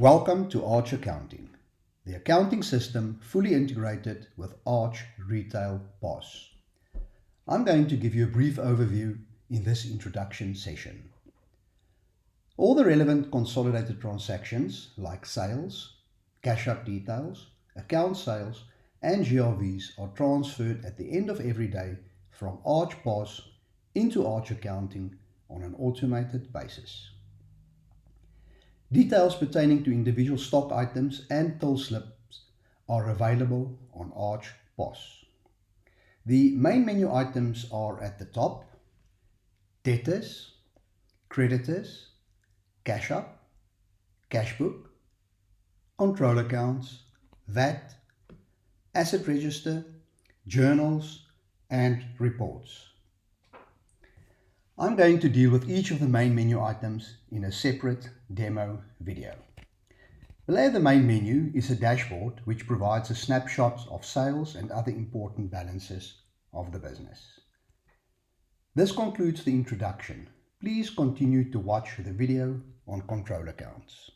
Welcome to Arch Accounting, the accounting system fully integrated with Arch Retail POS. I'm going to give you a brief overview in this introduction session. All the relevant consolidated transactions like sales, cash-up details, account sales and GRVs are transferred at the end of every day from Arch POS into Arch Accounting on an automated basis. Details pertaining to individual stock items and till slips are available on Arch POS. The main menu items are at the top: Debtors, Creditors, Cash Up, Cashbook, Control Accounts, VAT, Asset Register, Journals, and Reports. I'm going to deal with each of the main menu items in a separate demo video. Below the main menu is a dashboard which provides a snapshot of sales and other important balances of the business. This concludes the introduction. Please continue to watch the video on control accounts.